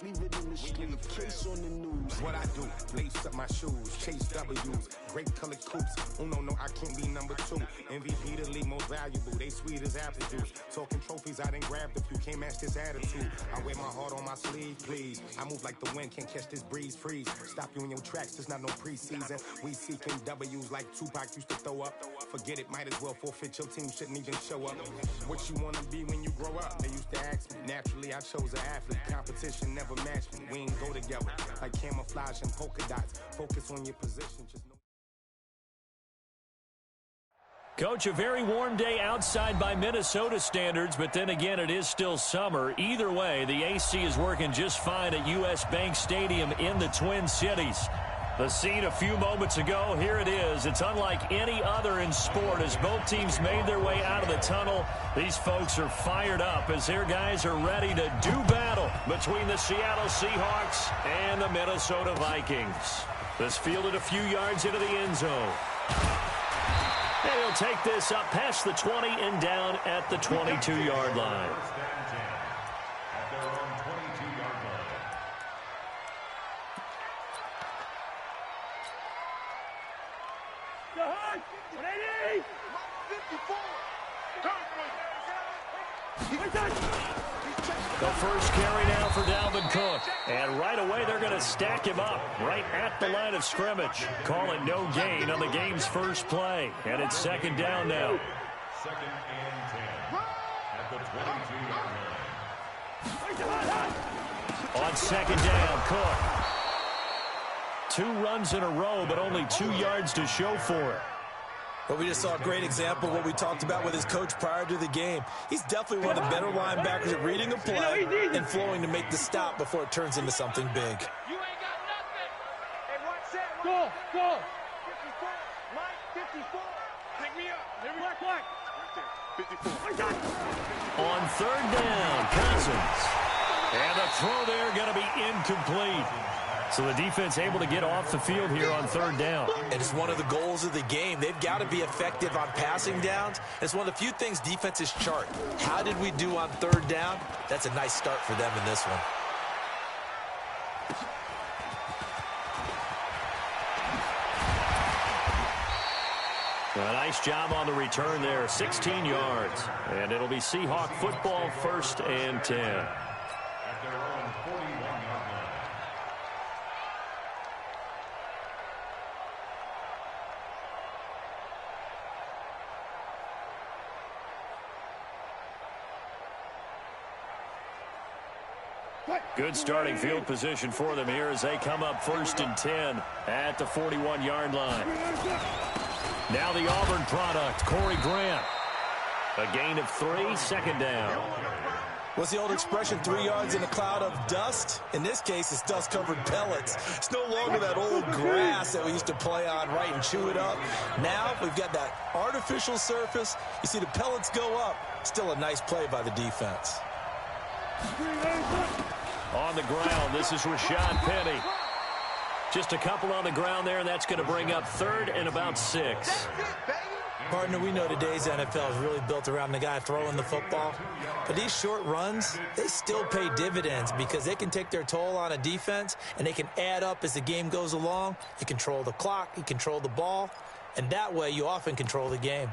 Leave it in the street, case on the news. What I do, lace up my shoes, chase W's, grape colored coops. Oh no, I can't be number 2. MVP the league most valuable, they sweet as apple juice. Talking trophies, I didn't grab the few, can't match this attitude. I wear my heart on my sleeve, please. I move like the wind, can't catch this breeze, freeze. Stop you in your tracks, there's not no preseason. We seeking W's like Tupac used to throw up. Forget it, might as well forfeit, your team shouldn't even show up. What you wanna be when you grow up? They used to ask me. Naturally, I chose an athlete. Competition never matched me. We ain't go together like camouflage and polka dots. Focus on your position. Just know. Coach, a very warm day outside by Minnesota standards, but then again, it is still summer. Either way, the AC is working just fine at U.S. Bank Stadium in the Twin Cities. The scene a few moments ago, here it is. It's unlike any other in sport as both teams made their way out of the tunnel. These folks are fired up as their guys are ready to do battle between the Seattle Seahawks and the Minnesota Vikings. This fielded a few yards into the end zone. And he'll take this up past the 20 and down at the 22-yard line. The first carry now for Dalvin Cook. And right away, they're going to stack him up right at the line of scrimmage. Call it no gain on the game's first play. And it's second down now. Second and 10 at the 22-yard line. On second down, Cook. 2 runs in a row, but only 2 yards to show for it. But we just saw a great example of what we talked about with his coach prior to the game. He's definitely one of the better linebackers at reading a play and flowing to make the stop before it turns into something big. You ain't got nothing. Hey, watch that. Go. 54. Mike, 54. Pick me up. Black. Right there. 54. On third down, Cousins. And the throw there going to be incomplete. So the defense able to get off the field here on third down. And it's one of the goals of the game. They've got to be effective on passing downs. It's one of the few things defenses chart. How did we do on third down? That's a nice start for them in this one. A nice job on the return there, 16 yards. And it'll be Seahawk football, 1st and 10. At their own 41-yard line. Good starting field position for them here as they come up 1st and 10 at the 41-yard line. Now the Auburn product, Corey Grant. A gain of 3, second down. What's the old expression, 3 yards in a cloud of dust? In this case, it's dust-covered pellets. It's no longer that old grass that we used to play on, right, and chew it up. Now we've got that artificial surface. You see the pellets go up. Still a nice play by the defense. On the ground, this is Rashad Penny. Just a couple on the ground there, and that's going to bring up 3rd and about 6. Partner, we know today's NFL is really built around the guy throwing the football. But these short runs, they still pay dividends because they can take their toll on a defense, and they can add up as the game goes along. You control the clock, you control the ball, and that way you often control the game.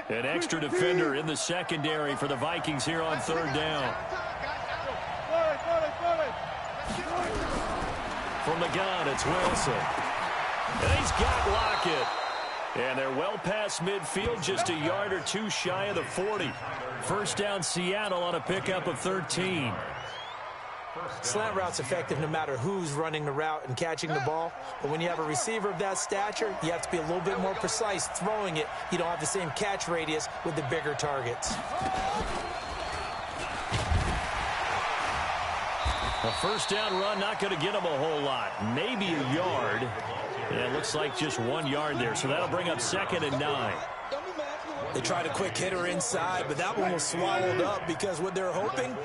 An extra defender in the secondary for the Vikings here on third down. From the gun, it's Wilson. And he's got Lockett. And they're well past midfield, just a yard or 2 shy of the 40. First down, Seattle on a pickup of 13. Slant route's effective no matter who's running the route and catching the ball. But when you have a receiver of that stature, you have to be a little bit more precise throwing it. You don't have the same catch radius with the bigger targets. A first down run, not going to get him a whole lot. Maybe a yard. And it looks like just 1 yard there. So that'll bring up 2nd and 9. They tried a quick hitter inside, but that one was swallowed up because what they're hoping,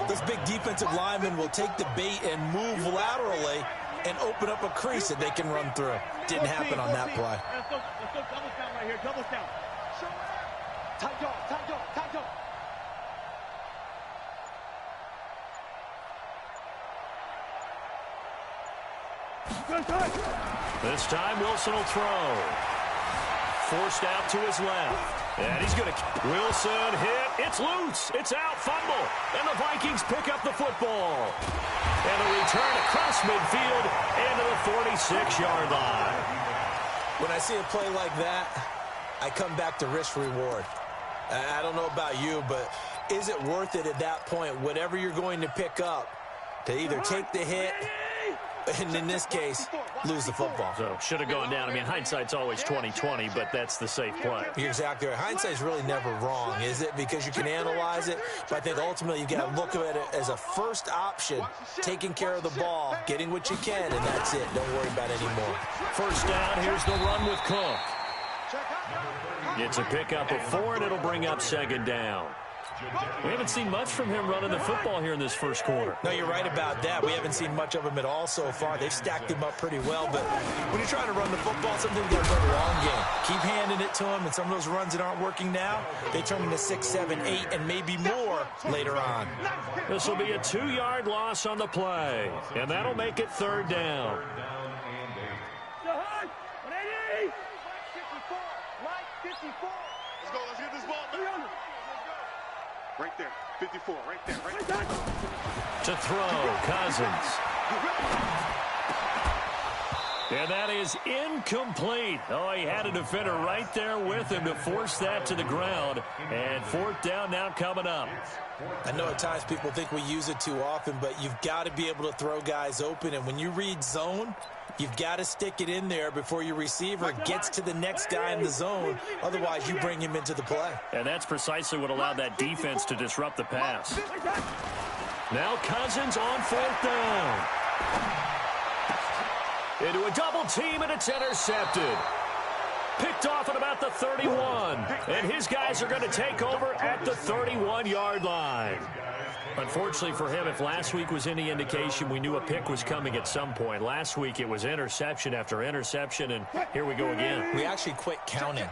those big defensive linemen will take the bait and move laterally and open up a crease that they can run through. Didn't happen on that play. Let's go double count right here, double count. Tight dog, tight dog, tight dog. This time Wilson will throw. Forced out to his left. And he's going to... Wilson hit. It's loose. It's out. Fumble. And the Vikings pick up the football. And a return across midfield into the 46-yard line. When I see a play like that, I come back to risk-reward. I don't know about you, but is it worth it at that point, whatever you're going to pick up, to either take the hit, and in this case, lose the football? So, should have gone down. I mean, hindsight's always 20/20, but that's the safe play. You're exactly right. Hindsight's really never wrong, is it? Because you can analyze it, but I think ultimately you've got to look at it as a first option, taking care of the ball, getting what you can, and that's it. Don't worry about it anymore. First down, here's the run with Cook. It's a pickup of 4, and it'll bring up second down. We haven't seen much from him running the football here in this first quarter. No, you're right about that. We haven't seen much of him at all so far. They've stacked him up pretty well, but when you're trying to run the football, something you got to play the long game. Keep handing it to him, and some of those runs that aren't working now, they turn into 6, 7, 8, and maybe more later on. This will be a 2-yard loss on the play, and that'll make it third down. 54. Let's go. Let's get this ball. Right there. 54. Right there. Right there. To throw, Cousins. And that is incomplete. Oh, he had a defender right there with him to force that to the ground. And fourth down now coming up. I know at times people think we use it too often, but you've got to be able to throw guys open. And when you read zone, you've got to stick it in there before your receiver gets to the next guy in the zone. Otherwise, you bring him into the play. And that's precisely what allowed that defense to disrupt the pass. Now Cousins on fourth down. Into a double team, and it's intercepted. Picked off at about the 31. And his guys are going to take over at the 31-yard line. Unfortunately for him, if last week was any indication, we knew a pick was coming at some point. Last week it was interception after interception, and here we go again. We actually quit counting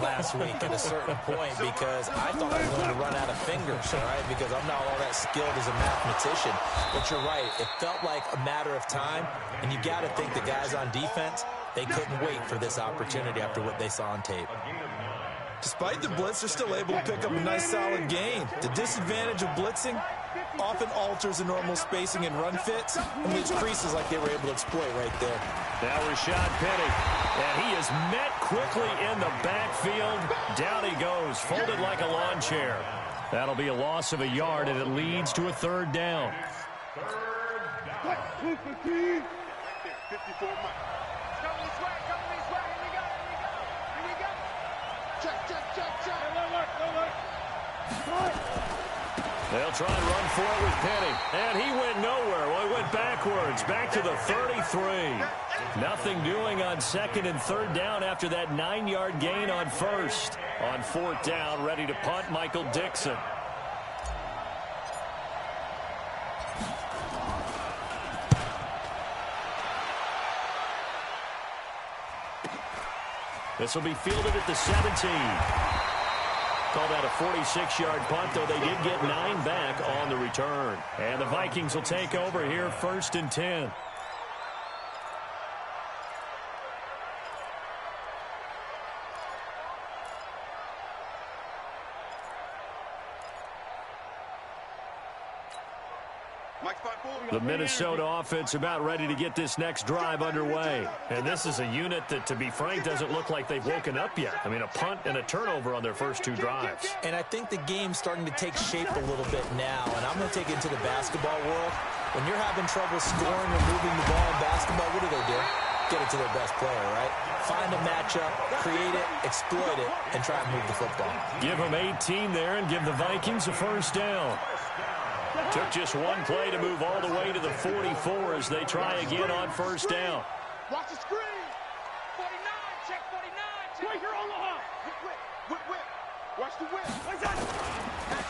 last week at a certain point because I thought I was going to run out of fingers, all right, because I'm not all that skilled as a mathematician. But you're right. It felt like a matter of time, and you got to think the guys on defense, they couldn't wait for this opportunity after what they saw on tape. Despite the blitz, they're still able to pick up a nice solid gain. The disadvantage of blitzing often alters the normal spacing and run fits and leaves creases like they were able to exploit right there. Now Rashad Penny, and he is met quickly in the backfield. Down he goes, folded like a lawn chair. That'll be a loss of a yard, and it leads to a third down. 54. They'll try and run for it with Penny. And he went nowhere. Well, he went backwards, back to the 33. Nothing doing on second and third down after that 9-yard gain on first. On fourth down, ready to punt, Michael Dixon. This will be fielded at the 17. Called out a 46-yard punt, though they did get 9 back on the return. And the Vikings will take over here, first and 10. The Minnesota offense about ready to get this next drive underway. And this is a unit that, to be frank, doesn't look like they've woken up yet. I mean, a punt and a turnover on their first 2 drives. And I think the game's starting to take shape a little bit now. And I'm going to take it into the basketball world. When you're having trouble scoring or moving the ball in basketball, what do? Get it to their best player, right? Find a matchup, create it, exploit it, and try and move the football. Give them 18 there and give the Vikings a first down. Took just one play to move all the way to the 44 as they try again on first down. Watch the screen. 49, check 49. Check your Omaha. Whip. Watch the whip.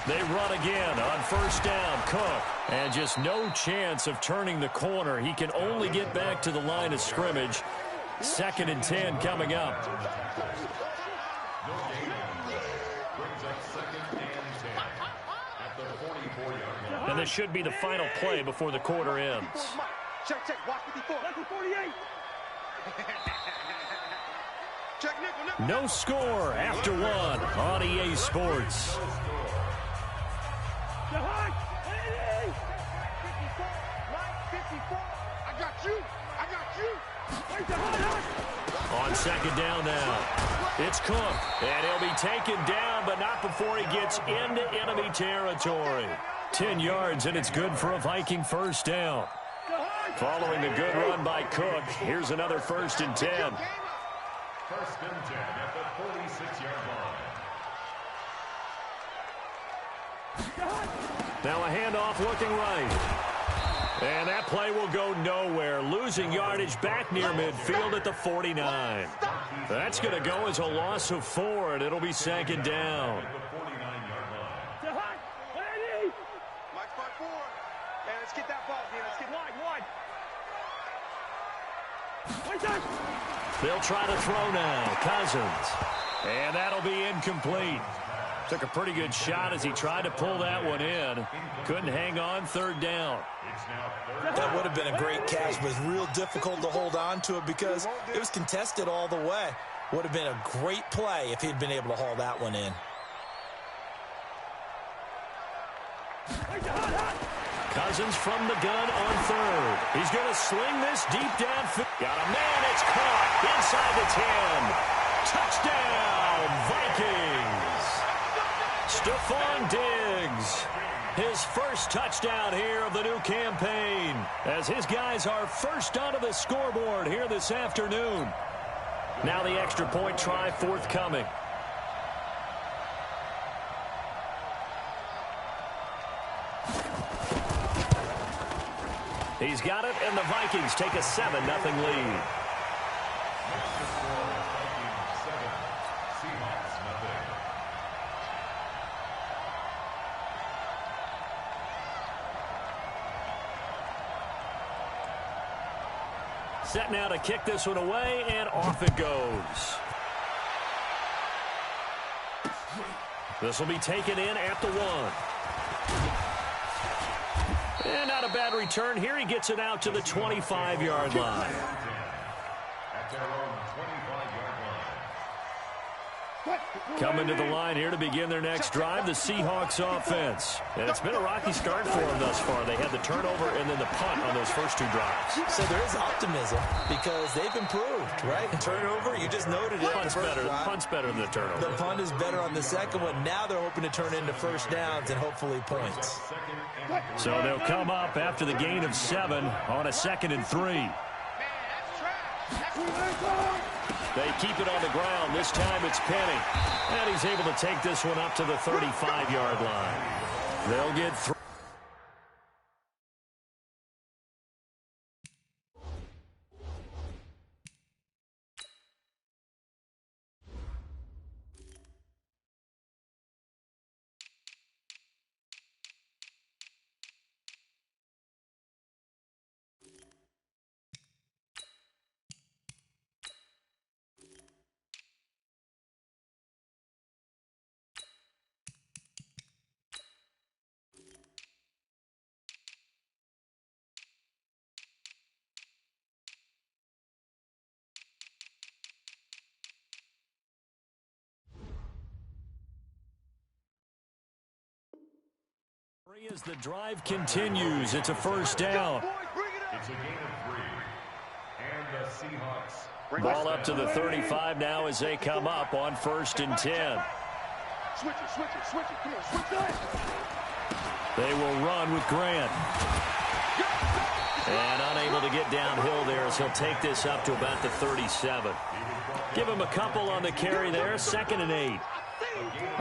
They run again on first down. Cook. And just no chance of turning the corner. He can only get back to the line of scrimmage. Second and 10 coming up. Brings up 2nd and 10 at the 44-yard line. And this should be the final play before the quarter ends. Check, check. Watch 54. Watch 48. Check nickel, nickel. No score after one on EA Sports. I got you. I got you. On 2nd down now. It's Cook. And he'll be taken down, but not before he gets into enemy territory. 10 yards, and it's good for a Viking first down. Following a good run by Cook, here's another 1st and 10. 1st and 10 at the 46-yard line. Now a handoff looking right. And that play will go nowhere. Losing yardage back near midfield at the 49. That's going to go as a loss of 4, and it'll be 2nd down. The 49-yard line. Mike 5-4. Man, let's get that ball, man. Let's get wide. They'll try to throw now. Cousins. And that'll be incomplete. Took a pretty good shot as he tried to pull that one in. Couldn't hang on. 3rd down. That would have been a great catch, but it's real difficult to hold on to it because it was contested all the way. Would have been a great play if he'd been able to haul that one in. Cousins from the gun on 3rd. He's going to sling this deep downfield. Got a man. It's caught inside the 10. Touchdown, Vikings. Stephon Diggs. His first touchdown here of the new campaign as his guys are first onto the scoreboard here this afternoon. Now the extra point try forthcoming. He's got it, and the Vikings take a 7-0 lead. Set now to kick this one away, and off it goes. This will be taken in at the 1. And not a bad return here. He gets it out to the 25-yard line. At their own 25-yard line. Coming to the line here to begin their next drive, the Seahawks offense. And it's been a rocky start for them thus far. They had the turnover and then the punt on those first 2 drives. So there is optimism because they've improved, right? Turnover, you just noted it. Punt's better than the turnover. The punt is better on the second one. Now they're hoping to turn into first downs and hopefully points. So they'll come up after the gain of 7 on a 2nd and 3. They keep it on the ground. This time it's Penny. And he's able to take this one up to the 35-yard line. They'll get 3. As the drive continues, it's a first down. It's a gain of 3. And the Seahawks. Ball up to the 35 now as they come up on 1st and 10. Switch it. Come on, switch it. They will run with Grant. And unable to get downhill there as he'll take this up to about the 37. Give him a couple on the carry there, 2nd and 8.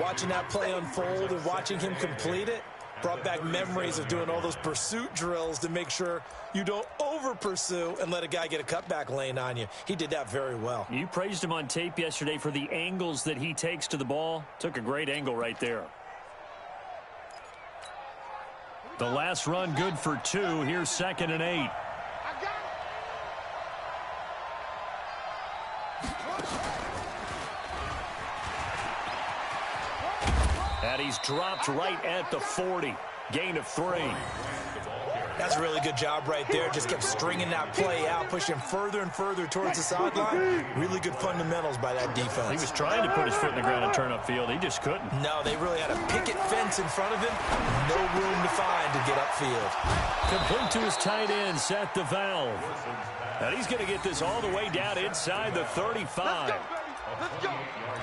Watching that play unfold and watching him complete it brought back memories of doing all those pursuit drills to make sure you don't over-pursue and let a guy get a cutback lane on you. He did that very well. You praised him on tape yesterday for the angles that he takes to the ball. Took a great angle right there. The last run good for 2. Here's 2nd and 8. And he's dropped right at the 40. Gain of 3. That's a really good job right there. Just kept stringing that play out, pushing further and further towards the sideline. Really good fundamentals by that defense. He was trying to put his foot in the ground and turn upfield. He just couldn't. No, they really had a picket fence in front of him. No room to find to get upfield. Complete to his tight end, Seth DeValve. And he's going to get this all the way down inside the 35.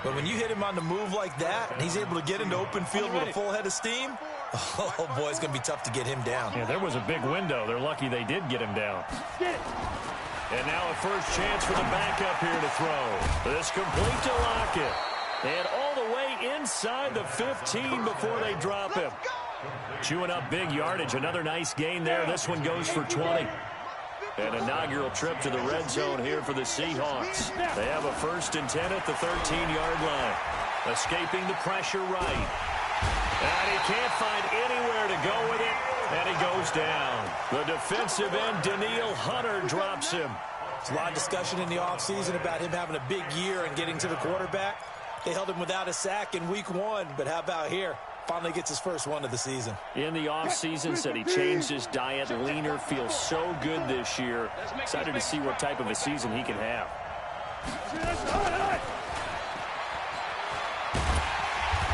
But when you hit him on the move like that, and he's able to get into open field with a full head of steam, oh, boy, it's going to be tough to get him down. Yeah, there was a big window. They're lucky they did get him down. And now a first chance for the backup here to throw. This complete to Lockett. And all the way inside the 15 before they drop him. Chewing up big yardage. Another nice gain there. This one goes for 20. An inaugural trip to the red zone here for the Seahawks. They have a 1st and 10 at the 13-yard line. Escaping the pressure right. And he can't find anywhere to go with it. And he goes down. The defensive end, Daniil Hunter, drops him. There's a lot of discussion in the offseason about him having a big year and getting to the quarterback. They held him without a sack in week 1, but how about here? Finally gets his first one of the season. In the offseason, said he changed his diet, leaner, feels so good this year. Excited to see what type of a season he can have.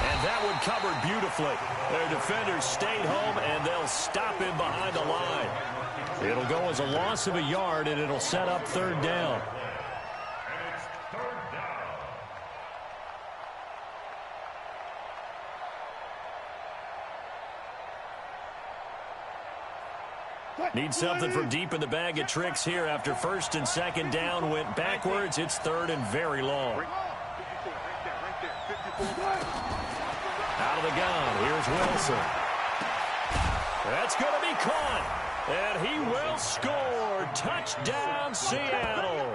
And that one covered beautifully. Their defenders stayed home, and they'll stop him behind the line. It'll go as a loss of a yard, and it'll set up 3rd down. Need something from deep in the bag of tricks here after 1st and 2nd down went backwards. It's 3rd and very long. Out of the gun. Here's Wilson. That's going to be caught. And he will score. Touchdown, Seattle.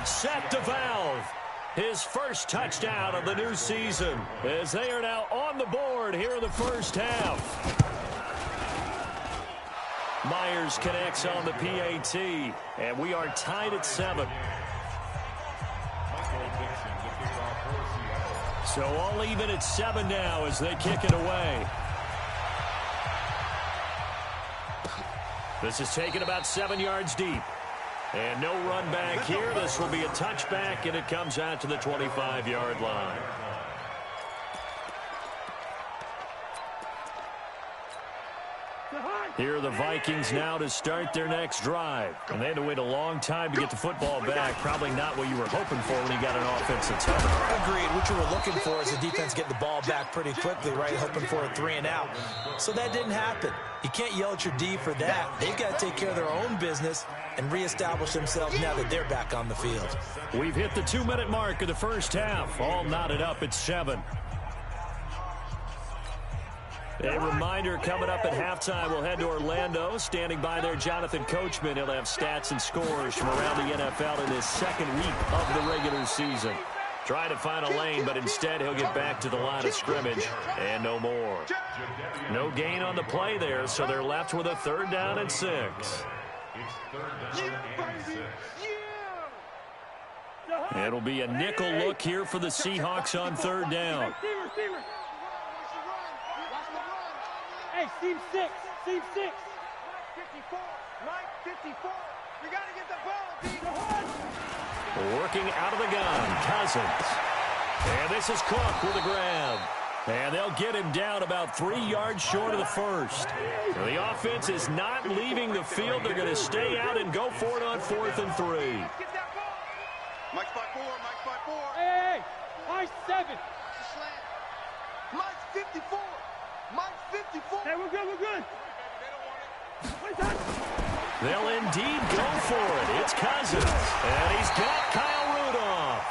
Seth DeValve. His first touchdown of the new season as they are now on the board here in the first half. Myers connects on the PAT, and we are tied at 7. So all even at 7 now as they kick it away. This is taken about 7 yards deep. And no run back here. This will be a touchback, and it comes out to the 25-yard line. Here are the Vikings now to start their next drive. And they had to wait a long time to get the football back. Probably not what you were hoping for when you got an offensive touchdown. Agreed. What you were looking for is the defense getting the ball back pretty quickly, right? Hoping for a 3-and-out. So that didn't happen. You can't yell at your D for that. They've got to take care of their own business and reestablish themselves now that they're back on the field. We've hit the 2-minute mark of the first half. All knotted up at 7. A reminder, coming up at halftime, we'll head to Orlando. Standing by there, Jonathan Coachman. He'll have stats and scores from around the NFL in his 2nd week of the regular season. Trying to find a lane, but instead he'll get back to the line of scrimmage and no more. No gain on the play there, so they're left with a 3rd down and 6. It'll be a nickel look here for the Seahawks on 3rd down. Hey, seam 6. Seam 6. Mike 54. Mike 54. You got to get the ball, D. Working out of the gun, Cousins. And this is Cook with a grab. And they'll get him down about 3 yards short of the first. The offense is not leaving the field. They're going to stay out and go for it on 4th and 3. Get that ball. Mike 54. Mike 54. Hey, Mike 7. Mike 54. Mike 54. Hey, we're good, we're good. They'll indeed go for it. It's Cousins. And he's got Kyle Rudolph.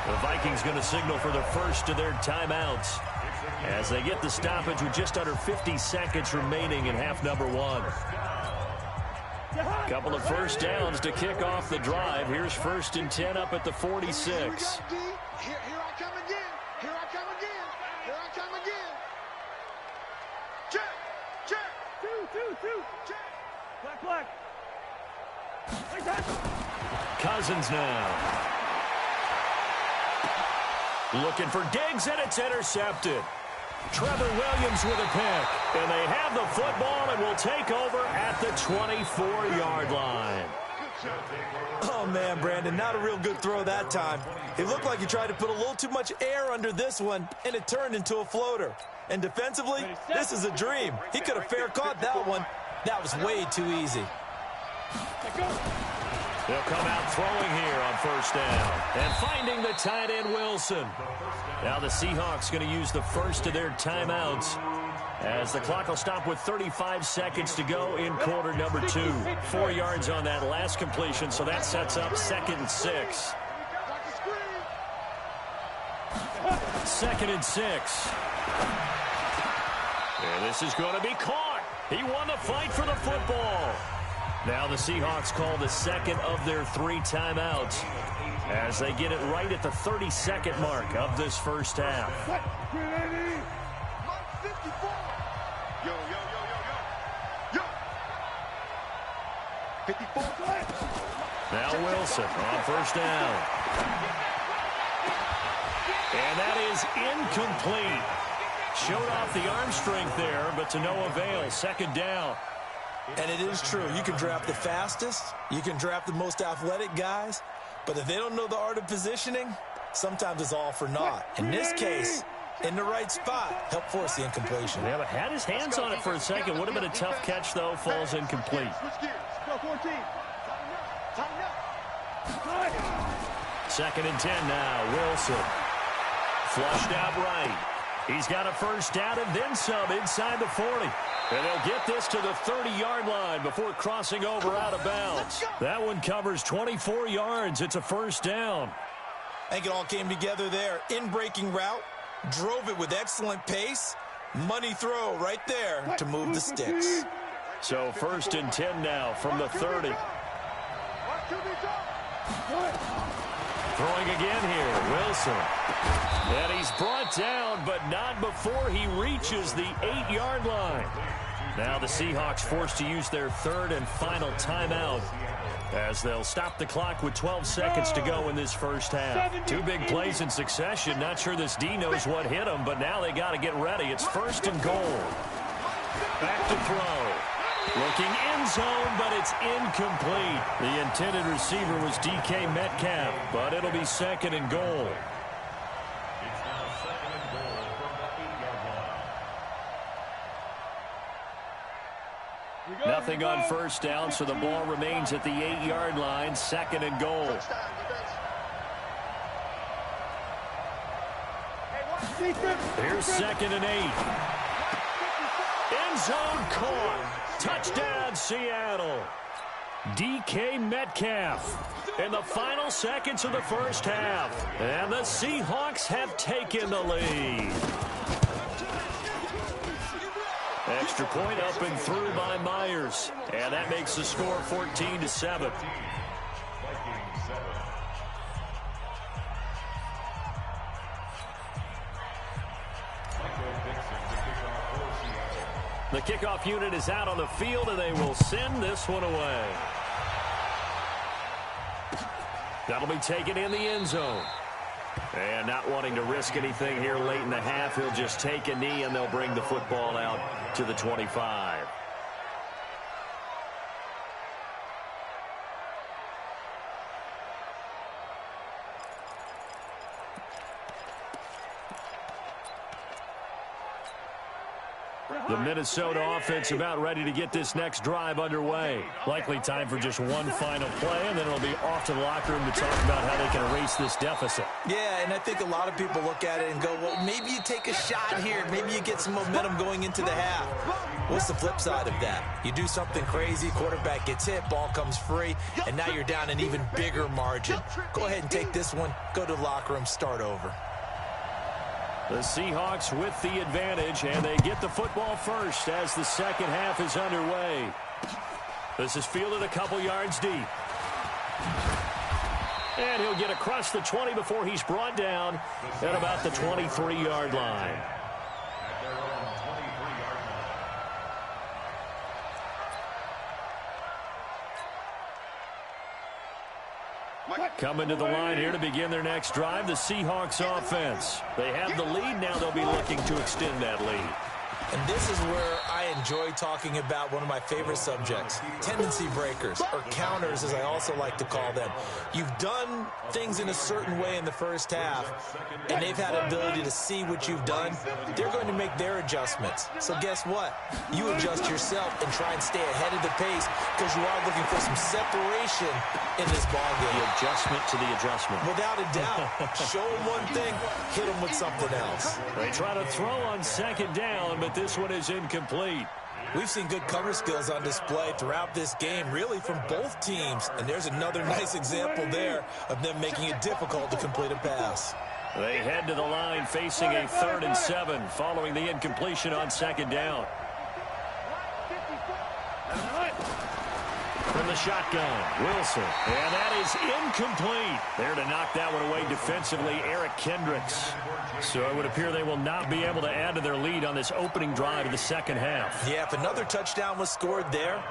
The Vikings going to signal for the first of their timeouts as they get the stoppage with just under 50 seconds remaining in half number 1. Couple of first downs to kick off the drive. Here's 1st and 10 up at the 46. Here I come again. Here I come again. Here I come again. Check. Check. 2. Check. Black. Cousins now. Looking for Diggs, and it's intercepted. Trevor Williams with a pick. And they have the football and will take over at the 24-yard line. Oh, man, Brandon, not a real good throw that time. It looked like he tried to put a little too much air under this one, and it turned into a floater. And defensively, this is a dream. He could have fair caught that one. That was way too easy. They'll come out throwing here on first down. And finding the tight end, Wilson. Now the Seahawks going to use the first of their timeouts, as the clock will stop with 35 seconds to go in quarter number 2. 4 yards on that last completion, so that sets up 2nd and 6. 2nd and 6. And this is going to be caught. He won the fight for the football. Now the Seahawks call the second of their 3 timeouts, as they get it right at the 32nd mark of this first half. Now Wilson on first down. And that is incomplete. Showed off the arm strength there, but to no avail. 2nd down. And it is true. You can draft the fastest. You can draft the most athletic guys. But if they don't know the art of positioning, sometimes it's all for naught. In this case, in the right spot, help force the incompletion. Yeah, but had his hands on it for a second. Would have been a tough catch, though. Falls incomplete. 2nd and 10 now. Wilson. Flushed out right. He's got a first down and then some inside the 40. And they'll get this to the 30-yard line before crossing over out of bounds. That one covers 24 yards. It's a first down. I think it all came together there. In-breaking route, drove it with excellent pace. Money throw right there to move the sticks. So 1st and 10 now from the 30. Throwing again here, Wilson. And he's brought down, but not before he reaches the 8-yard line. Now the Seahawks forced to use their 3rd and final timeout, as they'll stop the clock with 12 seconds to go in this first half. 2 big plays in succession. Not sure this D knows what hit him, but now they got to get ready. It's 1st and goal. Back to throw. Looking end zone, but it's incomplete. The intended receiver was DK Metcalf, but it'll be 2nd and goal. It's now 2nd and goal from the 8-yard line. Nothing on first down, so the ball remains at the 8-yard line. 2nd and goal. Here's 2nd and 8. End zone caught. Touchdown, Seattle. DK Metcalf in the final seconds of the first half. And the Seahawks have taken the lead. Extra point up and through by Myers. And that makes the score 14-7. The kickoff unit is out on the field, and they will send this one away. That'll be taken in the end zone. And not wanting to risk anything here late in the half, he'll just take a knee, and they'll bring the football out to the 25. The Minnesota offense about ready to get this next drive underway. Likely time for just one final play, and then it'll be off to the locker room to talk about how they can erase this deficit. Yeah, and I think a lot of people look at it and go, well, maybe you take a shot here. Maybe you get some momentum going into the half. What's the flip side of that? You do something crazy, quarterback gets hit, ball comes free, and now you're down an even bigger margin. Go ahead and take this one, go to the locker room, start over. The Seahawks with the advantage, and they get the football first as the second half is underway. This is fielded a couple yards deep. And he'll get across the 20 before he's brought down at about the 23-yard line. Coming to the line here to begin their next drive, the Seahawks offense. They have the lead. Now they'll be looking to extend that lead. And this is where I enjoy talking about one of my favorite subjects, tendency breakers, or counters as I also like to call them. You've done things in a certain way in the first half, and they've had an ability to see what you've done. They're going to make their adjustments. So guess what? You adjust yourself and try and stay ahead of the pace because you are looking for some separation in this ballgame. The adjustment to the adjustment. Without a doubt. Show them one thing, hit them with something else. They try to throw on second down, but this one is incomplete. We've seen good cover skills on display throughout this game, really from both teams. And there's another nice example there of them making it difficult to complete a pass. They head to the line facing a 3rd and 7 following the incompletion on second down. From the shotgun, Wilson. And that is incomplete. There to knock that one away defensively, Eric Kendricks. So it would appear they will not be able to add to their lead on this opening drive of the second half. Yeah, if another touchdown was scored there,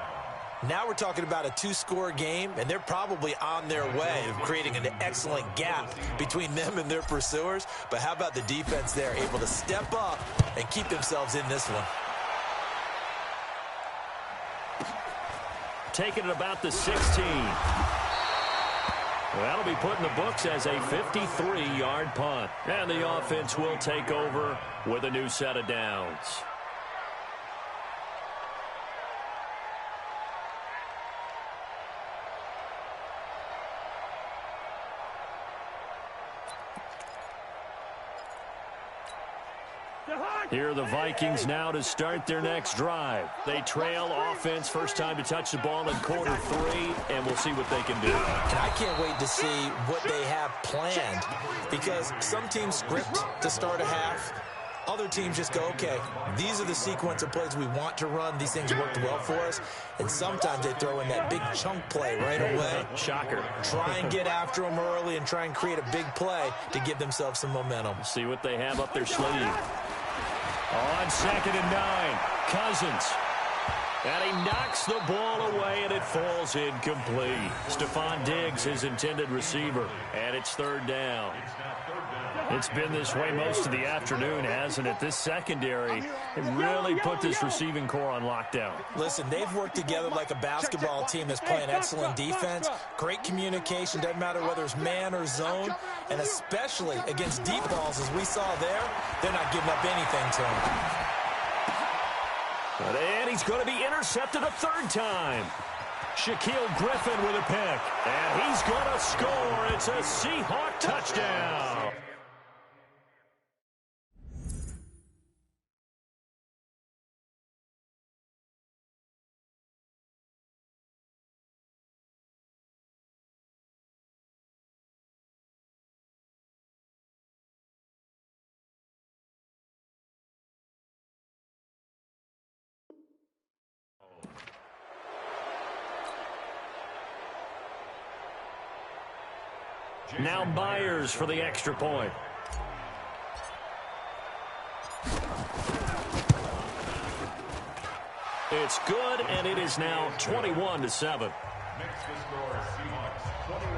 now we're talking about a 2-score game, and they're probably on their way of creating an excellent gap between them and their pursuers. But how about the defense there, able to step up and keep themselves in this one? Taking it about the 16. That'll be put in the books as a 53-yard punt. And the offense will take over with a new set of downs. Here are the Vikings now to start their next drive. They trail offense, first time to touch the ball in quarter 3, and we'll see what they can do. And I can't wait to see what they have planned, because some teams script to start a half. Other teams just go, okay, these are the sequence of plays we want to run. These things worked well for us. And sometimes they throw in that big chunk play right away. Shocker. Try and get after them early and try and create a big play to give themselves some momentum. See what they have up their sleeve. On 2nd and 9, Cousins. And he knocks the ball away, and it falls incomplete. Stephon Diggs, his intended receiver. And it's 3rd down. It's been this way most of the afternoon, hasn't it? This secondary really put this receiving core on lockdown. Listen, they've worked together like a basketball team that's playing excellent defense. Great communication, doesn't matter whether it's man or zone. And especially against deep balls, as we saw there, they're not giving up anything to them. And he's going to be intercepted a 3rd time. Shaquille Griffin with a pick. And he's going to score. It's a Seahawk touchdown. Now Myers for the extra point. It's good, and it is now 21-7. Makes the score Seahawks 21,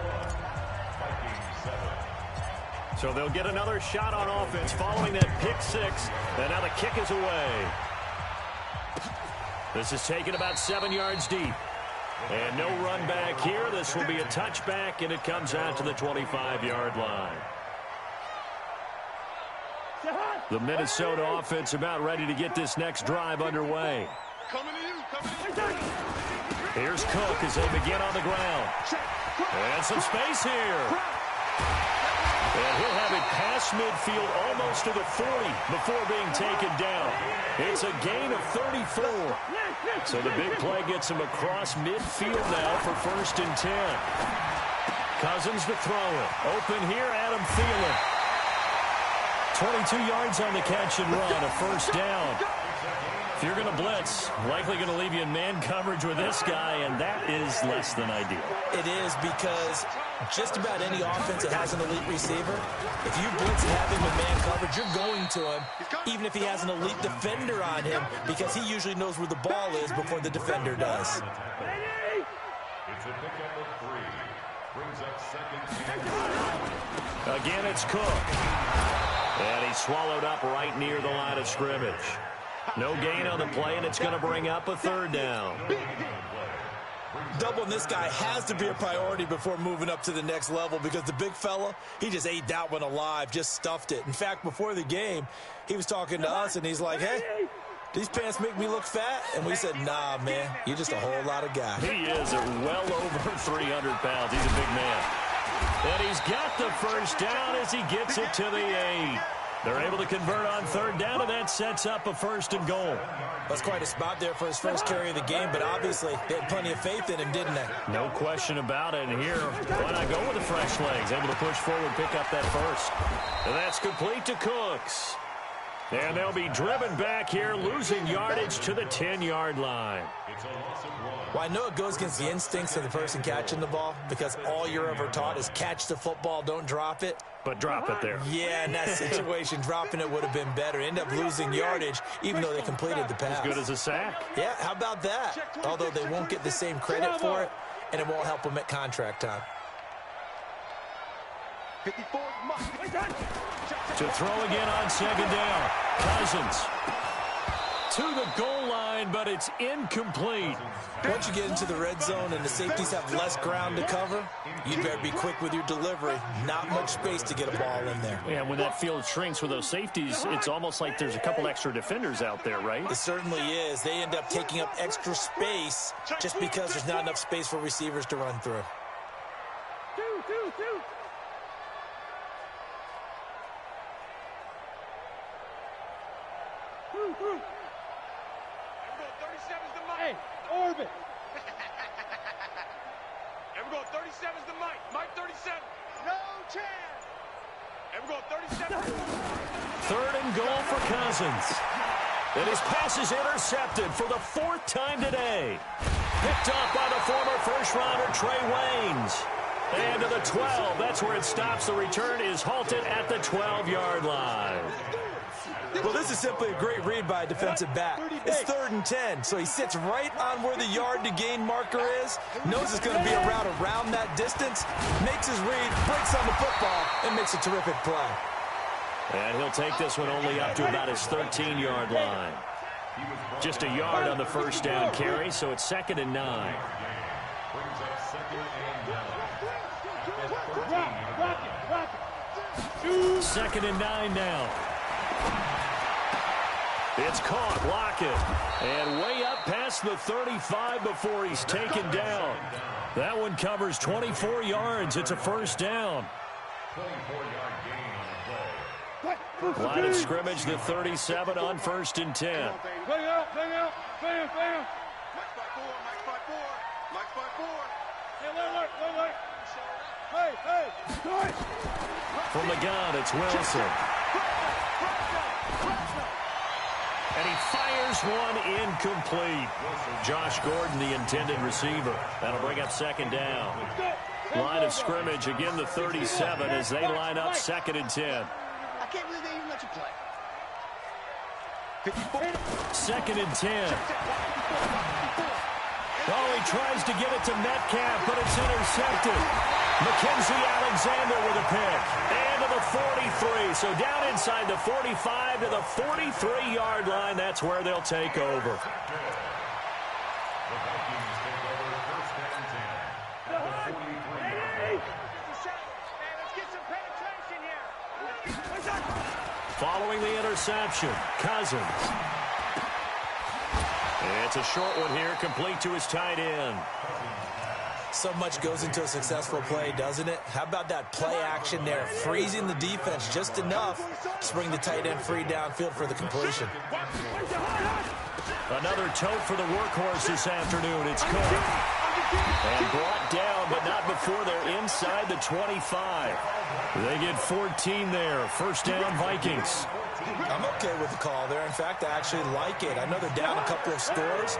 Vikings 7. So they'll get another shot on offense following that pick 6. And now the kick is away. This is taken about 7 yards deep. And no run back here. This will be a touchback, and it comes out to the 25-yard line. The Minnesota offense about ready to get this next drive underway. Here's Cook as they begin on the ground. And some space here. And he'll have it past midfield almost to the 40 before being taken down. It's a gain of 34. So the big play gets him across midfield now for 1st and 10. Cousins to throw it. Open here, Adam Thielen. 22 yards on the catch and run, a 1st down. If you're going to blitz, likely going to leave you in man coverage with this guy, and that is less than ideal. It is, because just about any offense that has an elite receiver, if you blitz and have him in man coverage, you're going to him, even if he has an elite defender on him, because he usually knows where the ball is before the defender does. It's a pickup of 3. Again, it's Cook. And he's swallowed up right near the line of scrimmage. No gain on the play, and it's going to bring up a third down. Doubling this guy has to be a priority before moving up to the next level because the big fella, he just ate that one alive, just stuffed it. In fact, before the game, he was talking to us, and he's like, hey, these pants make me look fat? And we said, nah, man, you're just a whole lot of guy. He is well over 300 pounds. He's a big man. And he's got the first down as he gets it to the 8. They're able to convert on third down, and that sets up a 1st and goal. That's quite a spot there for his first carry of the game, but obviously they had plenty of faith in him, didn't they? No question about it. And here, why not go with the fresh legs? Able to push forward, pick up that first. And that's complete to Cooks. And they'll be driven back here, losing yardage to the 10-yard line. Well, I know it goes against the instincts of the person catching the ball because all you're ever taught is catch the football, don't drop it. But drop it there. Yeah, in that situation, dropping it would have been better. End up losing yardage, even though they completed the pass. As good as a sack. Yeah, how about that? Although they won't get the same credit for it, and it won't help them at contract time. 54 To throw again on second down. Cousins to the goal line, but it's incomplete. Once you get into the red zone and the safeties have less ground to cover, you better be quick with your delivery. Not much space to get a ball in there. Yeah, when that field shrinks with those safeties, it's almost like there's a couple extra defenders out there, right? It certainly is. They end up taking up extra space just because there's not enough space for receivers to run through. Hey, Orbit. And we're going 37's the Mike. Mike 37. No chance. And we're going 37. 3rd and goal for Cousins. And his pass is intercepted for the 4th time today. Picked off by the former first-rounder Trey Waynes. And to the 12. That's where it stops. The return is halted at the 12-yard line. Well, this is simply a great read by a defensive back. It's 3rd and 10, so he sits right on where the yard-to-gain marker is, knows it's going to be a route around that distance, makes his read, breaks on the football, and makes a terrific play. And he'll take this one only up to about his 13-yard line. Just a yard on the first down carry, so it's 2nd and 9. 2nd and 9 now. It's caught, Lockett, and way up past the 35 before he's taken down. That one covers 24 yards. It's a 1st down. 24-yard gain on the play. Line of scrimmage, the 37 on 1st and 10. Play out, play out, play out, play out. Mike 5-4, Mike 5-4, Mike 5-4. Hey, look. Hey. From the gun, it's Wilson. And he fires one incomplete. Josh Gordon, the intended receiver. That'll bring up 2nd down. Line of scrimmage, again the 37 as they line up 2nd and 10. I can't believe they even let you play. 2nd and 10. Oh, he tries to get it to Metcalf, but it's intercepted. Mackenzie Alexander with a pick. And to the 43. So down inside the 45 to the 43-yard line. That's where they'll take over. The Vikings take over 1st and 10 at the 43-yard line. Let's get some penetration here. Following the interception, Cousins. It's a short one here, complete to his tight end. So much goes into a successful play, doesn't it? How about that play action there, freezing the defense just enough to bring the tight end free downfield for the completion. Another tote for the workhorse this afternoon. It's Cook. And brought down, but not before they're inside the 25. They get 14 there. 1st down, Vikings. I'm okay with the call there. In fact, I actually like it. I know they're down a couple of scores,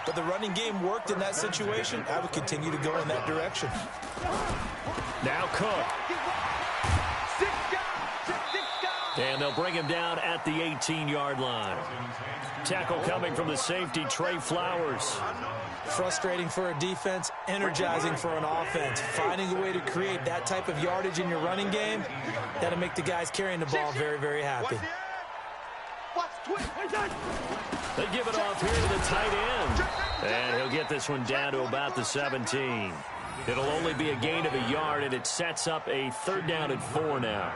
but the running game worked in that situation. I would continue to go in that direction. Now Cook. And they'll bring him down at the 18-yard line. tackle coming from the safety, Trey Flowers. Frustrating for a defense, energizing for an offense. Finding a way to create that type of yardage in your running game, that'll make the guys carrying the ball very, very happy. They give it off here to the tight end. And he'll get this one down to about the 17. It'll only be a gain of a yard, and it sets up a 3rd down and 4 now.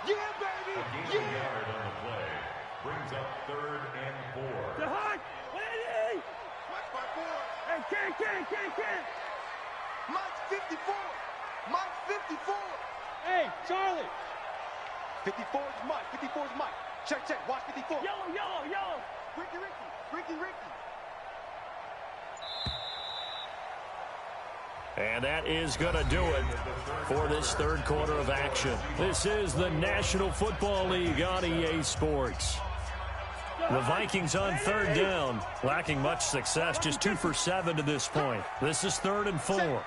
Yeah, baby! Yeah! On the play brings up 3rd and 4. The hot! Ready! Mike's by 4. Hey, Ken! Mike's 54! Mike's 54! Hey, Charlie! 54 is Mike. 54 is Mike. Check. Watch 54. Yellow. Ricky. And that is going to do it for this 3rd quarter of action. This is the National Football League on EA Sports. The Vikings on 3rd down, lacking much success, just 2 for 7 to this point. This is 3rd and 4.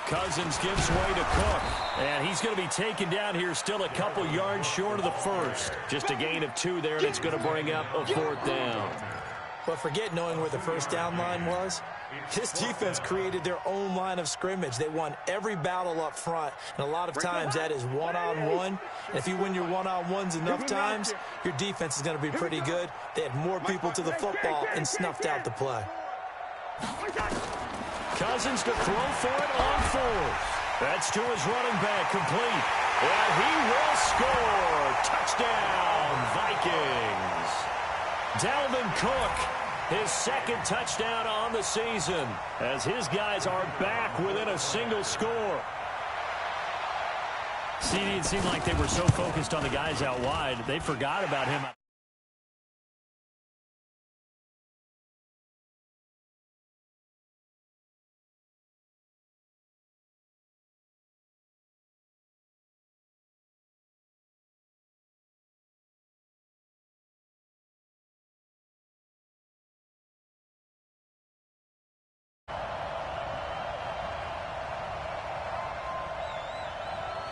Cousins gives way to Cook, and he's going to be taken down here still a couple yards short of the 1st. Just a gain of 2 there, and it's going to bring up a 4th down. But forget knowing where the 1st down line was. This defense created their own line of scrimmage. They won every battle up front, and a lot of times that is one-on-one. And if you win your one-on-ones enough times, your defense is going to be pretty good. They had more people to the football and snuffed out the play. Cousins to throw for it on 4th. That's to his running back, complete. And he will score. Touchdown, Vikings. Dalvin Cook, his 2nd touchdown on the season, as his guys are back within a single score. See, it seemed like they were so focused on the guys out wide, they forgot about him.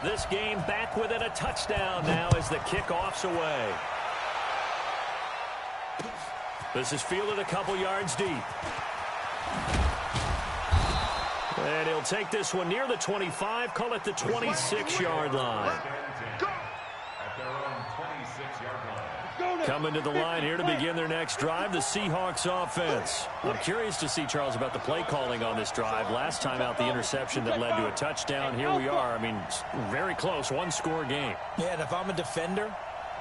This game back within a touchdown now as the kickoff's away. This is fielded a couple yards deep. And he'll take this one near the 25, call it the 26-yard line. At their own 26-yard line. Coming to the line here to begin their next drive, the Seahawks offense. I'm curious to see, Charles, about the play calling on this drive. Last time out, the interception that led to a touchdown. Here we are. I mean, very close, 1-score game. Yeah, and if I'm a defender,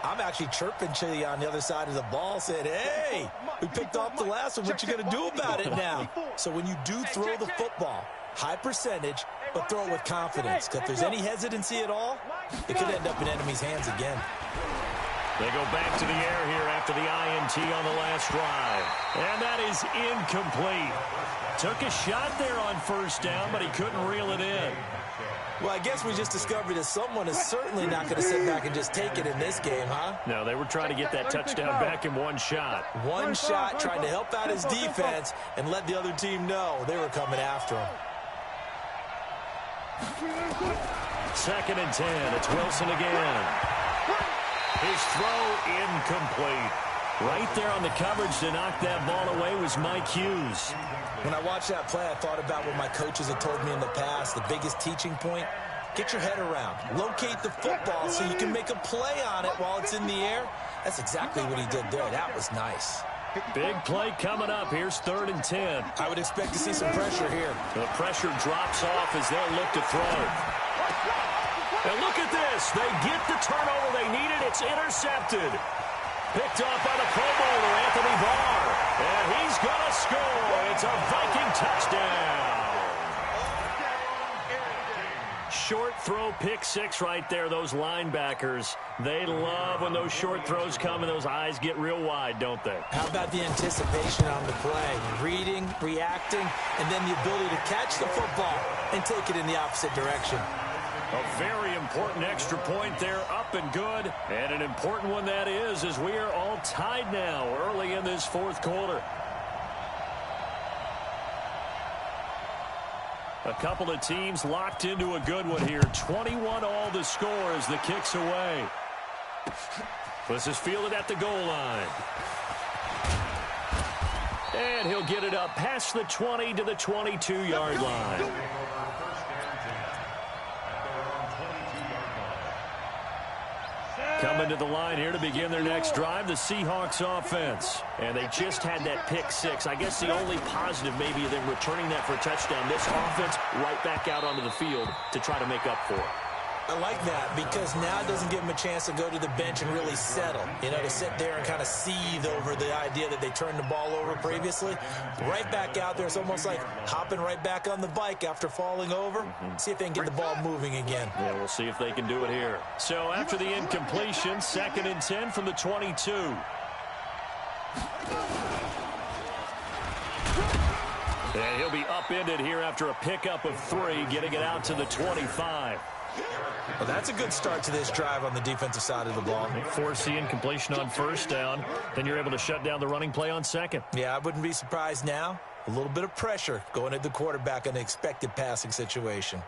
I'm actually chirping Chili on the other side of the ball, saying, hey, we picked off the last one. What you going to do about it now? So when you do throw the football, high percentage, but throw it with confidence. Because if there's any hesitancy at all, it could end up in enemy's hands again. They go back to the air here after the INT on the last drive. And that is incomplete. Took a shot there on 1st down, but he couldn't reel it in. Well, I guess we just discovered that someone is certainly not going to sit back and just take it in this game, huh? No, they were trying to get that touchdown back in one shot. One shot, trying to help out his defense and let the other team know they were coming after him. 2nd and 10. It's Wilson again. His throw incomplete. Right there on the coverage to knock that ball away was Mike Hughes. When I watched that play, I thought about what my coaches had told me in the past. The biggest teaching point, get your head around. Locate the football so you can make a play on it while it's in the air. That's exactly what he did there. That was nice. Big play coming up. Here's 3rd and 10. I would expect to see some pressure here. The pressure drops off as they'll look to throw. And look at this. They get the turnover they needed. It's intercepted. Picked off by the Pro Bowler, Anthony Barr. And he's going to score. It's a Viking touchdown. Short throw, pick 6 right there. Those linebackers, they love when those short throws come and those eyes get real wide, don't they? How about the anticipation on the play? Reading, reacting, and then the ability to catch the football and take it in the opposite direction. A very important extra point there, up and good. And an important one that is, as we are all tied now early in this 4th quarter. A couple of teams locked into a good one here. 21 all the score as the kick's away. This is fielded at the goal line. And he'll get it up past the 20 to the 22-yard line. Coming to the line here to begin their next drive, the Seahawks offense. And they just had that pick six. I guess the only positive maybe of them returning that for a touchdown. This offense right back out onto the field to try to make up for it. I like that because now it doesn't give them a chance to go to the bench and really settle, to sit there and kind of seethe over the idea that they turned the ball over previously. Right back out there. It's almost like hopping right back on the bike after falling over. See if they can get the ball moving again. Yeah, we'll see if they can do it here. So after the incompletion, 2nd and 10 from the 22. And he'll be upended here after a pickup of 3, getting it out to the 25. Well, that's a good start to this drive on the defensive side of the ball. They force the incompletion on 1st down. Then you're able to shut down the running play on 2nd. Yeah, I wouldn't be surprised now. A little bit of pressure going at the quarterback in an expected passing situation.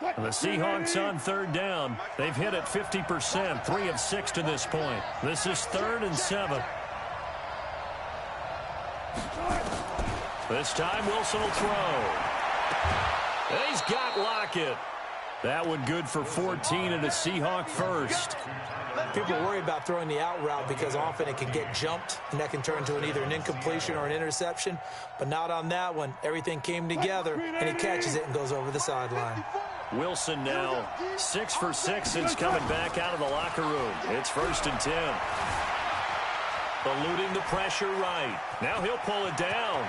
The Seahawks on 3rd down. They've hit it 50%, 3 of 6 to this point. This is 3rd and 7. This time Wilson will throw. And he's got Lockett. That one good for 14 and a Seahawk first. People worry about throwing the out route because often it can get jumped, and that can turn into either an incompletion or an interception. But not on that one. Everything came together, and he catches it and goes over the sideline. Wilson now 6 for 6 since coming back out of the locker room. It's 1st and 10. Eluding the pressure right. Now he'll pull it down.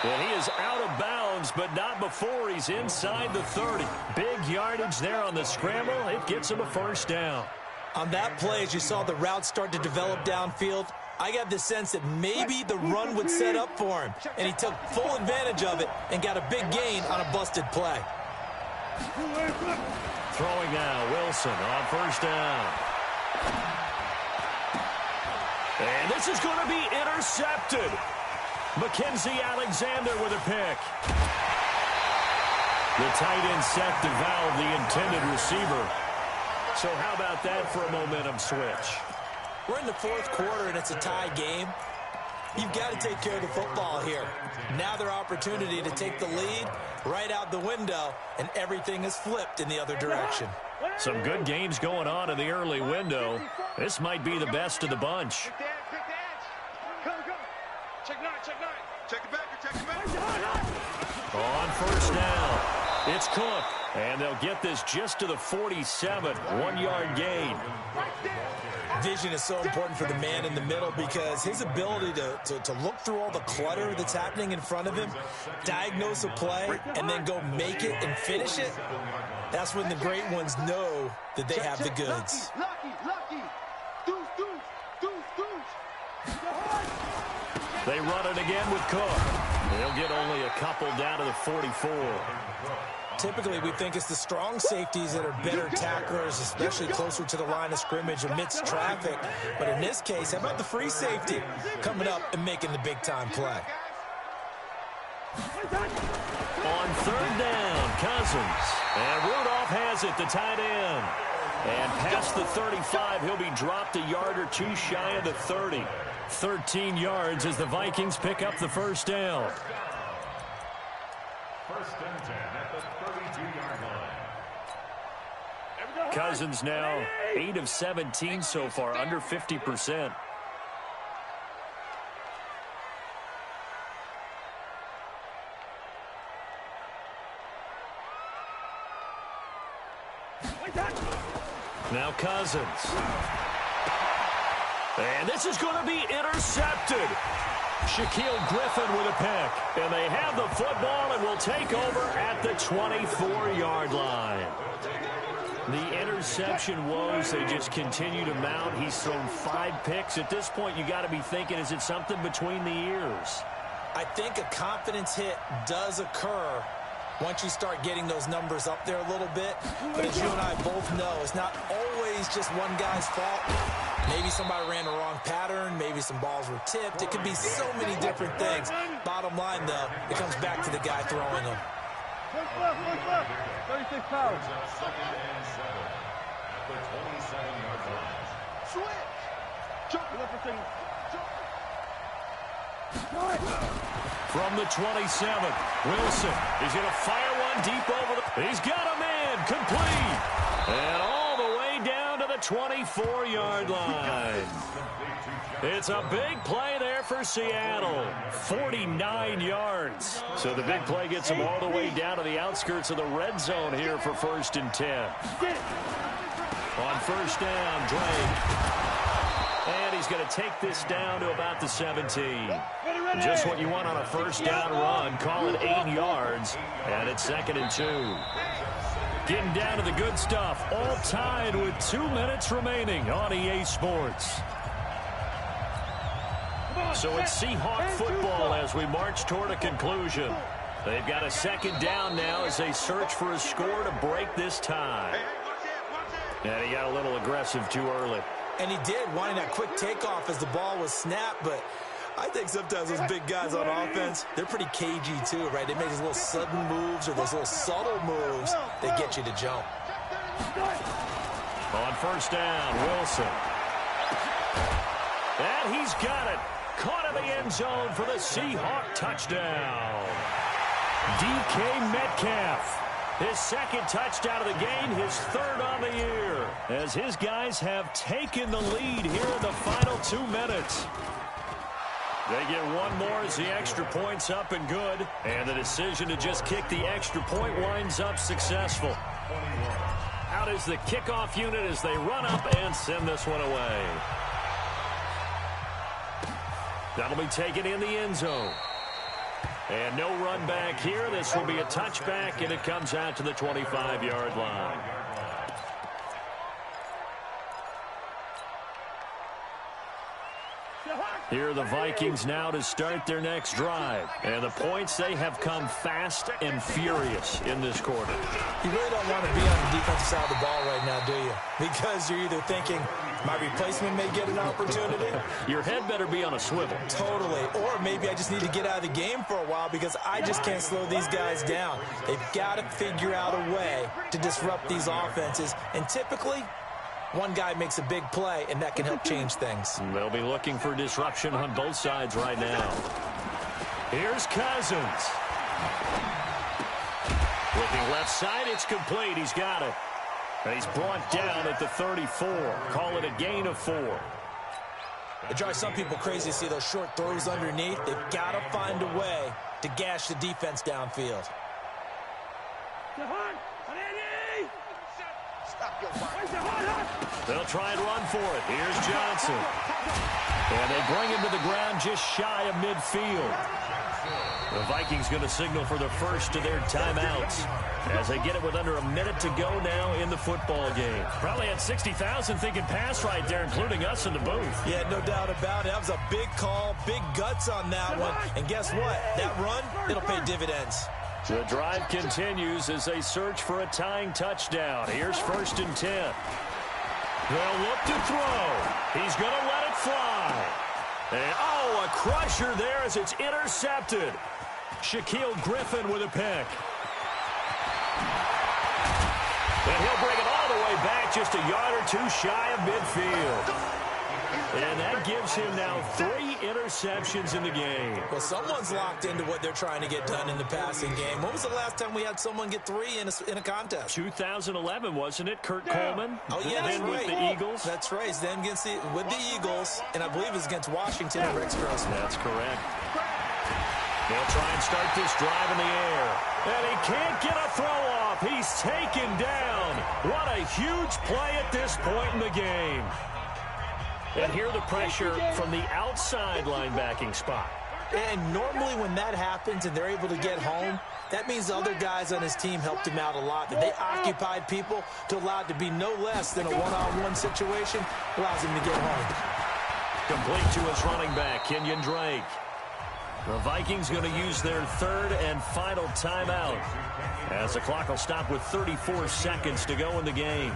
And he is out of bounds, but not before he's inside the 30. Big yardage there on the scramble. It gets him a 1st down. On that play, as you saw the route start to develop downfield, I got the sense that maybe the run would set up for him. And he took full advantage of it and got a big gain on a busted play. Throwing now, Wilson on 1st down. And this is going to be intercepted. Mackenzie Alexander with a pick. The tight end set to valve the intended receiver. So how about that for a momentum switch? We're in the 4th quarter, and it's a tie game. You've got to take care of the football here. Now their opportunity to take the lead right out the window, and everything is flipped in the other direction. Some good games going on in the early window. This might be the best of the bunch. Check it back. On 1st down, it's Cook. And they'll get this just to the 47, 1-yard gain. Vision is so important for the man in the middle because his ability to look through all the clutter that's happening in front of him, diagnose a play, and then go make it and finish it, that's when the great ones know that they have the goods. Lucky. They run it again with Cook. They'll get only a couple down to the 44. Typically, we think it's the strong safeties that are better tacklers, especially closer to the line of scrimmage amidst traffic. But in this case, how about the free safety coming up and making the big-time play? On 3rd down, Cousins. And Rudolph has it, the tight end. And past the 35, he'll be dropped a yard or two shy of the 30. 13 yards as the Vikings pick up the 1st down. 1st and 10 at the 32-yard line. Cousins now 8 of 17 so far, under 50%. Now Cousins. And this is going to be intercepted. Shaquille Griffin with a pick. And they have the football and will take over at the 24-yard line. The interception woes, they just continue to mount. He's thrown 5 picks. At this point, you got to be thinking, is it something between the ears? I think a confidence hit does occur once you start getting those numbers up there a little bit. But as you and I both know, it's not always just one guy's fault. Maybe somebody ran the wrong pattern. Maybe some balls were tipped. It could be so many different things. Bottom line, though, it comes back to the guy throwing them. fouls. Second and 7 at the 27-yard line. Switch. Jump. From the 27, Wilson. He's going to fire one deep over the... He's got a man. Complete. And all the way down to the 24-yard line. It's a big play there for Seattle. 49 yards. So the big play gets him all the way down to the outskirts of the red zone here for 1st and 10. On first down, Drake. And he's going to take this down to about the 17. Just what you want on a first down run. Call it 8 yards. And it's 2nd and 2. Getting down to the good stuff. All tied with 2 minutes remaining on EA Sports. So it's Seahawk football as we march toward a conclusion. They've got a 2nd down now as they search for a score to break this tie. And he got a little aggressive too early. And he did, wanting that quick takeoff as the ball was snapped, but I think sometimes those big guys on offense, they're pretty cagey too, right? They make those little sudden moves or those little subtle moves that get you to jump. On first down, Wilson. And he's got it. Caught in the end zone for the Seahawk touchdown. DK Metcalf. His 2nd touchdown of the game, his 3rd on the year. As his guys have taken the lead here in the final 2 minutes. They get one more as the extra point's up and good. And the decision to just kick the extra point winds up successful. Out is the kickoff unit as they run up and send this one away. That'll be taken in the end zone. And no run back here. This will be a touchback, and it comes out to the 25-yard line. Here are the Vikings now to start their next drive. And the points, they have come fast and furious in this quarter. You really don't want to be on the defensive side of the ball right now, do you? Because you're either thinking, my replacement may get an opportunity. Your head better be on a swivel. Totally. Or maybe I just need to get out of the game for a while because I just can't slow these guys down. They've got to figure out a way to disrupt these offenses. And typically, one guy makes a big play, and that can help change things. They'll be looking for disruption on both sides right now. Here's Cousins. Looking left side, it's complete. He's got it. And he's brought down at the 34. Call it a gain of 4. It drives some people crazy to see those short throws underneath. They've got to find a way to gash the defense downfield. They'll try and run for it. Here's Johnson. And they bring him to the ground just shy of midfield. The Vikings going to signal for the first of their timeouts as they get it with under a minute to go now in the football game. Probably had 60,000 thinking pass right there, including us in the booth. Yeah, no doubt about it. That was a big call, big guts on that one. And guess what? That run, it'll pay dividends. The drive continues as they search for a tying touchdown. Here's 1st and 10. They'll look to throw. He's going to let it fly. And, oh, a crusher there as it's intercepted. Shaquille Griffin with a pick. And he'll bring it all the way back just a yard or two shy of midfield. And that gives him now 3 interceptions in the game. Well, someone's locked into what they're trying to get done in the passing game. When was the last time we had someone get 3 in a contest? 2011, wasn't it? Kurt Coleman? Oh, yeah, that's then right. With the Eagles? That's right. Then with the Eagles, and I believe it's against Washington and Rex Grossman. That's correct. They'll try and start this drive in the air. And he can't get a throw off. He's taken down. What a huge play at this point in the game. And here the pressure from the outside linebacking spot. And normally when that happens and they're able to get home, that means the other guys on his team helped him out a lot. That they occupied people to allow it to be no less than a one-on-one situation, allows him to get home. Complete to his running back, Kenyon Drake. The Vikings going to use their 3rd and final timeout as the clock will stop with 34 seconds to go in the game.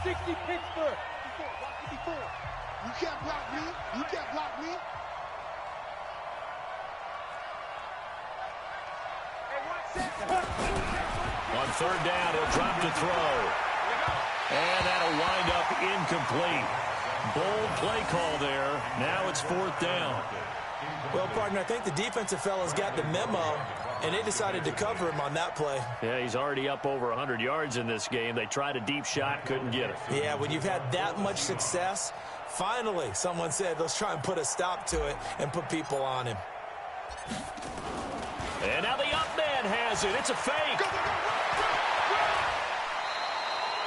60 Pittsburgh. 54. You can't block me. You can't block me. Hey, watch On third down, he'll drop to throw. And that'll wind up incomplete. Bold play call there. Now it's fourth down. Well, partner, I think the defensive fellas got the memo, and they decided to cover him on that play. Yeah, he's already up over 100 yards in this game. They tried a deep shot, couldn't get it. Yeah, when you've had that much success, finally someone said, let's try and put a stop to it and put people on him. And now the up man has it. It's a fake.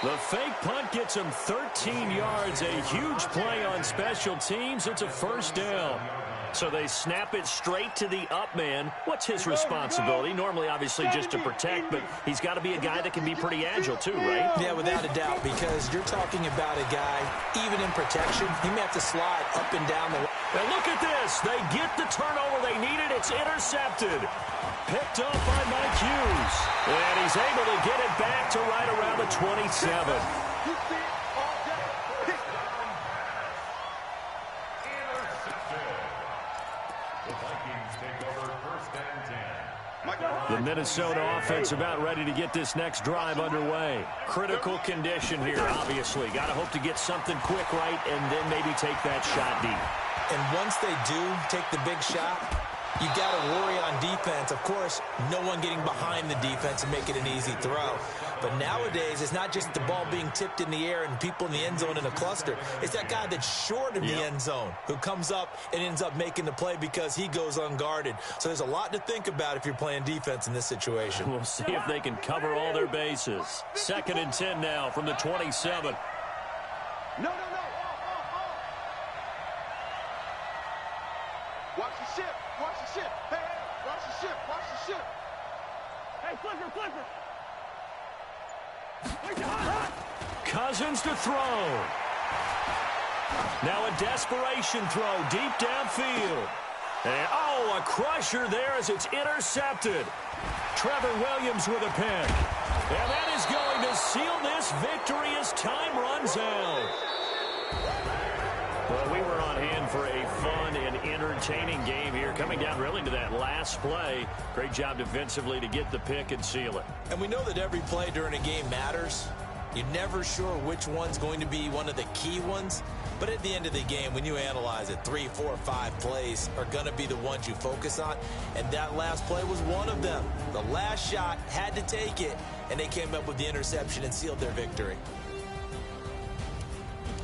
The fake punt gets him 13 yards. A huge play on special teams. It's a first down. So they snap it straight to the up man. What's his responsibility? Normally, obviously, just to protect, but he's got to be a guy that can be pretty agile too, right? Yeah, without a doubt, because you're talking about a guy, even in protection, he may have to slide up and down the line. And look at this. They get the turnover they needed. It's intercepted. Picked up by Mike Hughes. And he's able to get it back to right around the 27. The Minnesota offense about ready to get this next drive underway. Critical condition here, obviously. Got to hope to get something quick right and then maybe take that shot deep. And once they do take the big shot, you got to worry on defense. Of course, no one getting behind the defense and make it an easy throw. But nowadays, it's not just the ball being tipped in the air and people in the end zone in a cluster. It's that guy that's short of the end zone who comes up and ends up making the play because he goes unguarded. So there's a lot to think about if you're playing defense in this situation. We'll see if they can cover all their bases. 2nd and 10 now from the 27. No. Watch the ship. Watch the ship. Hey, watch the ship. Watch the ship. Hey, flipper. Cousins to throw. Now a desperation throw deep downfield. And, a crusher there as it's intercepted. Trevor Williams with a pick. And that is going to seal this victory as time runs out. Well, we were on hand for a fun and entertaining game here, coming down really to that last play. Great job defensively to get the pick and seal it. And we know that every play during a game matters. You're never sure which one's going to be one of the key ones. But at the end of the game, when you analyze it, 3, 4, 5 plays are going to be the ones you focus on. And that last play was one of them. The last shot had to take it, and they came up with the interception and sealed their victory.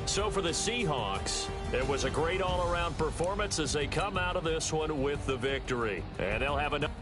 So for the Seahawks, it was a great all-around performance as they come out of this one with the victory. And they'll have another.